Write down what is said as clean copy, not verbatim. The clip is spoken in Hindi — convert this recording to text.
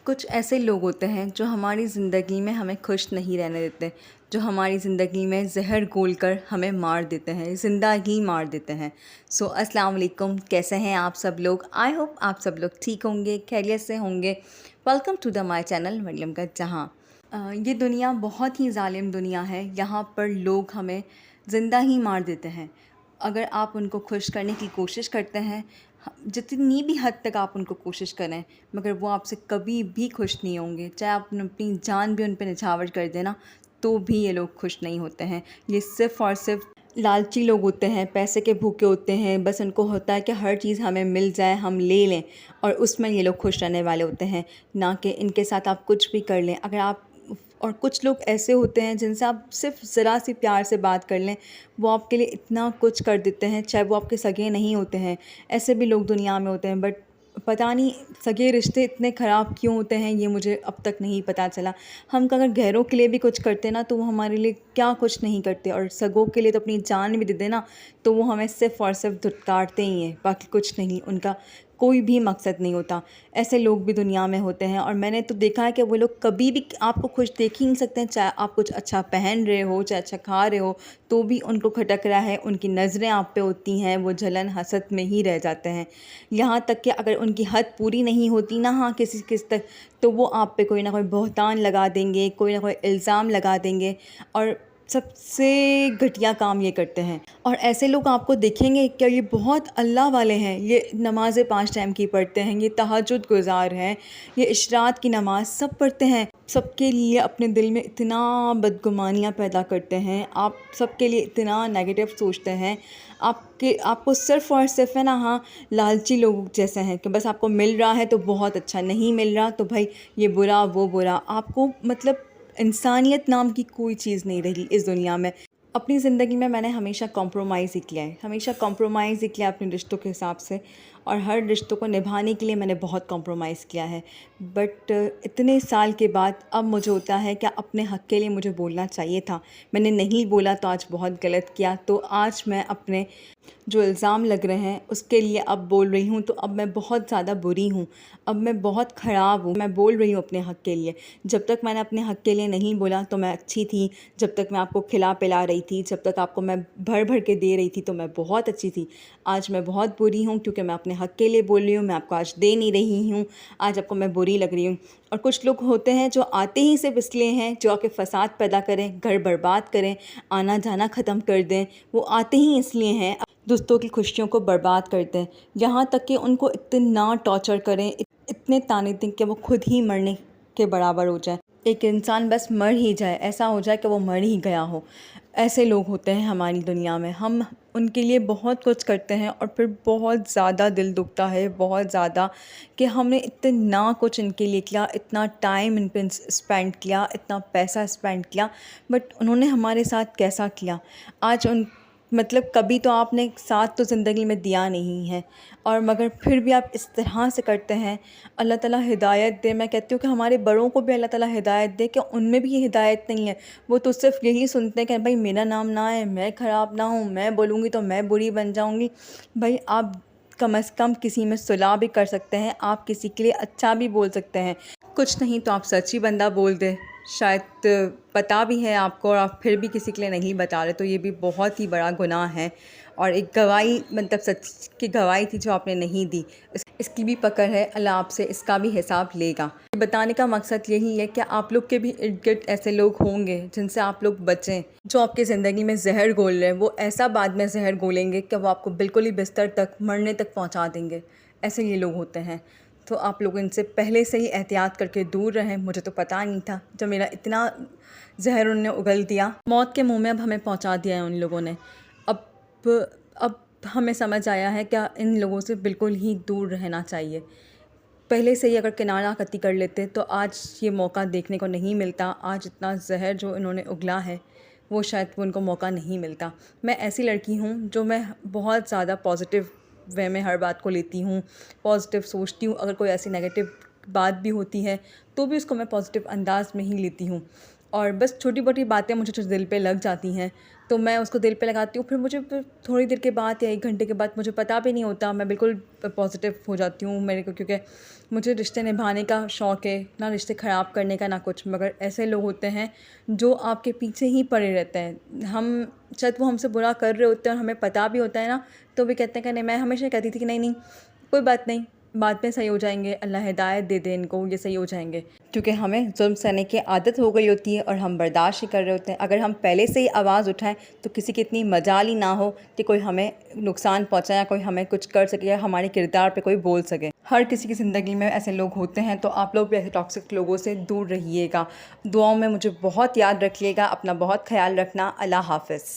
कुछ ऐसे लोग होते हैं जो हमारी ज़िंदगी में हमें खुश नहीं रहने देते, जो हमारी ज़िंदगी में ज़हर घोल कर हमें मार देते हैं, ज़िंदा ही मार देते हैं। सो अस्सलाम वालेकुम, कैसे हैं आप सब लोग? आई होप आप सब लोग ठीक होंगे, खैरियत से होंगे। Welcome to the my channel Maryam का जहां। ये दुनिया बहुत ही ज़ालिम दुनिया है। यहाँ पर लोग हमें ज़िंदा ही मार देते हैं। अगर आप उनको खुश करने की कोशिश करते हैं, जितनी भी हद तक आप उनको कोशिश करें, मगर वो आपसे कभी भी खुश नहीं होंगे। चाहे आप अपनी जान भी उन पे निछावर कर देना, तो भी ये लोग खुश नहीं होते हैं। ये सिर्फ़ और सिर्फ लालची लोग होते हैं, पैसे के भूखे होते हैं। बस उनको होता है कि हर चीज़ हमें मिल जाए, हम ले लें, और उसमें ये लोग खुश रहने वाले होते हैं, ना कि इनके साथ आप कुछ भी कर लें। अगर आप और कुछ लोग ऐसे होते हैं जिनसे आप सिर्फ ज़रा सी प्यार से बात कर लें, वो आपके लिए इतना कुछ कर देते हैं, चाहे वो आपके सगे नहीं होते हैं। ऐसे भी लोग दुनिया में होते हैं, बट पता नहीं सगे रिश्ते इतने ख़राब क्यों होते हैं, ये मुझे अब तक नहीं पता चला। हम अगर गैरों के लिए भी कुछ करते ना, तो वो हमारे लिए क्या कुछ नहीं करते, और सगों के लिए तो अपनी जान भी दे देना, तो वो हमें सिर्फ़ और सिर्फ धुतकारते ही हैं, बाकी कुछ नहीं। उनका कोई भी मकसद नहीं होता। ऐसे लोग भी दुनिया में होते हैं, और मैंने तो देखा है कि वो लोग कभी भी आपको खुश देख ही नहीं सकते हैं। चाहे आप कुछ अच्छा पहन रहे हो, चाहे अच्छा खा रहे हो, तो भी उनको खटक रहा है। उनकी नज़रें आप पे होती हैं, वो जलन हसद में ही रह जाते हैं। यहाँ तक कि अगर उनकी हद पूरी नहीं होती ना, हाँ, किस तक, तो वो आप पे कोई ना कोई बहतान लगा देंगे, कोई ना कोई इल्ज़ाम लगा देंगे, और सबसे घटिया काम ये करते हैं। और ऐसे लोग आपको देखेंगे क्या, ये बहुत अल्लाह वाले हैं, ये नमाज़ें 5 टाइम की पढ़ते हैं, ये तहज्जुद गुज़ार हैं, ये इशरात की नमाज़ सब पढ़ते हैं। सबके लिए अपने दिल में इतना बदगुमानियाँ पैदा करते हैं, आप सबके लिए इतना नेगेटिव सोचते हैं। आपको सिर्फ़ और सिर्फ है ना, हाँ, लालची लोग जैसे हैं कि बस आपको मिल रहा है तो बहुत अच्छा, नहीं मिल रहा तो भाई ये बुरा वो बुरा। आपको मतलब इंसानियत नाम की कोई चीज़ नहीं रही इस दुनिया में। अपनी ज़िंदगी में मैंने हमेशा कॉम्प्रोमाइज़ ही किया है, हमेशा कॉम्प्रोमाइज़ ही किया अपने रिश्तों के हिसाब से, और हर रिश्तों को निभाने के लिए मैंने बहुत कॉम्प्रोमाइज़ किया है। बट इतने साल के बाद अब मुझे होता है कि अपने हक़ के लिए मुझे बोलना चाहिए था। मैंने नहीं बोला तो आज बहुत गलत किया। तो आज मैं अपने जो इल्ज़ाम लग रहे हैं उसके लिए अब बोल रही हूँ। तो अब मैं बहुत ज़्यादा बुरी हूँ, अब मैं बहुत ख़राब हूँ। मैं बोल रही हूँ अपने हक़ के लिए। जब तक मैंने अपने हक़ के लिए नहीं बोला तो मैं अच्छी थी। जब तक मैं आपको खिला पिला रही थी, जब तक आपको मैं भर भर के दे रही थी, तो मैं बहुत अच्छी थी। आज मैं बहुत बुरी हूँ, क्योंकि मैं अपने हक़ के लिए बोल रही हूँ। मैं आपको आज दे नहीं रही हूँ, आज आपको मैं बुरी लग रही हूँ। और कुछ लोग होते हैं जो आते ही सिर्फ इसलिए हैं, जो आके फ़साद पैदा करें, घर बर्बाद करें, आना जाना ख़त्म कर दें। वो आते ही इसलिए हैं, दोस्तों की खुशियों को बर्बाद कर दें। यहाँ तक कि उनको इतना टॉर्चर करें, इतने ताने दें कि वो खुद ही मरने के बराबर हो जाए। एक इंसान बस मर ही जाए, ऐसा हो जाए कि वो मर ही गया हो। ऐसे लोग होते हैं हमारी दुनिया में। हम उनके लिए बहुत कुछ करते हैं, और फिर बहुत ज़्यादा दिल दुखता है, बहुत ज़्यादा, कि हमने इतना कुछ इनके लिए किया, इतना टाइम इन पे स्पेंड किया, इतना पैसा स्पेंड किया, बट उन्होंने हमारे साथ कैसा किया। आज उन मतलब कभी तो आपने साथ तो ज़िंदगी में दिया नहीं है, और मगर फिर भी आप इस तरह से करते हैं। अल्लाह ताला हिदायत दे। मैं कहती हूँ कि हमारे बड़ों को भी अल्लाह ताला हिदायत दे, कि उनमें भी ये हिदायत नहीं है। वो तो सिर्फ़ यही सुनते हैं कि भाई मेरा नाम ना आए, मैं ख़राब ना हूँ, मैं बोलूँगी तो मैं बुरी बन जाऊँगी। भाई आप कम से कम किसी में सुलह भी कर सकते हैं, आप किसी के लिए अच्छा भी बोल सकते हैं। कुछ नहीं तो आप सच्ची बंदा बोल दें। शायद पता भी है आपको, और आप फिर भी किसी के लिए नहीं बता रहे, तो ये भी बहुत ही बड़ा गुनाह है। और एक गवाही, मतलब सच की गवाही थी जो आपने नहीं दी, इसकी भी पकड़ है। अल्लाह आपसे इसका भी हिसाब लेगा। बताने का मकसद यही है कि आप लोग के भी इर्द गिर्द ऐसे लोग होंगे जिनसे आप लोग बचें, जो आपकी ज़िंदगी में जहर घोल रहे हैं। वो ऐसा बाद में जहर घोलेंगे कि वो आपको बिल्कुल ही बिस्तर तक, मरने तक पहुंचा देंगे। ऐसे ये लोग होते हैं। तो आप लोग इनसे पहले से ही एहतियात करके दूर रहें। मुझे तो पता नहीं था, जब मेरा इतना जहर उन्होंने उगल दिया, मौत के मुंह में अब हमें पहुंचा दिया है उन लोगों ने। अब हमें समझ आया है कि इन लोगों से बिल्कुल ही दूर रहना चाहिए। पहले से ही अगर किनारा कत्ती कर लेते तो आज ये मौका देखने को नहीं मिलता। आज इतना जहर जो इन्होंने उगला है, वो शायद उनको मौका नहीं मिलता। मैं ऐसी लड़की हूँ जो मैं बहुत ज़्यादा पॉजिटिव वे में हर बात को लेती हूँ, पॉजिटिव सोचती हूँ। अगर कोई ऐसी नेगेटिव बात भी होती है तो भी उसको मैं पॉजिटिव अंदाज़ में ही लेती हूँ। और बस छोटी-मोटी बातें मुझे जो दिल पे लग जाती हैं, तो मैं उसको दिल पे लगाती हूँ। फिर थोड़ी देर के बाद या 1 घंटे के बाद मुझे पता भी नहीं होता, मैं बिल्कुल पॉज़िटिव हो जाती हूँ। मेरे को क्योंकि मुझे रिश्ते निभाने का शौक़ है, ना रिश्ते ख़राब करने का ना कुछ। मगर ऐसे लोग होते हैं जो आपके पीछे ही पड़े रहते हैं। हम शायद वो हमसे बुरा कर रहे होते हैं और हमें पता भी होता है ना, तो भी कहते हैं कि नहीं, मैं हमेशा कहती थी कि नहीं, नहीं, कोई बात नहीं, बाद में सही हो जाएँगे, अल्लाह हिदायत दे दे इनको, ये सही हो जाएँगे। क्योंकि हमें ज़ुल्म सहने की आदत हो गई होती है और हम बर्दाश्त ही कर रहे होते हैं। अगर हम पहले से ही आवाज़ उठाएँ तो किसी की इतनी मजाल ही ना हो कि कोई हमें नुकसान पहुँचाए या कोई हमें कुछ कर सके या हमारे किरदार पे कोई बोल सके। हर किसी की ज़िंदगी में ऐसे लोग होते हैं, तो आप लोग भी ऐसे टॉक्सिक लोगों से दूर रहिएगा। दुआओं में मुझे बहुत याद रखिएगा, अपना बहुत ख़याल रखना। अल्लाह हाफ़िज़।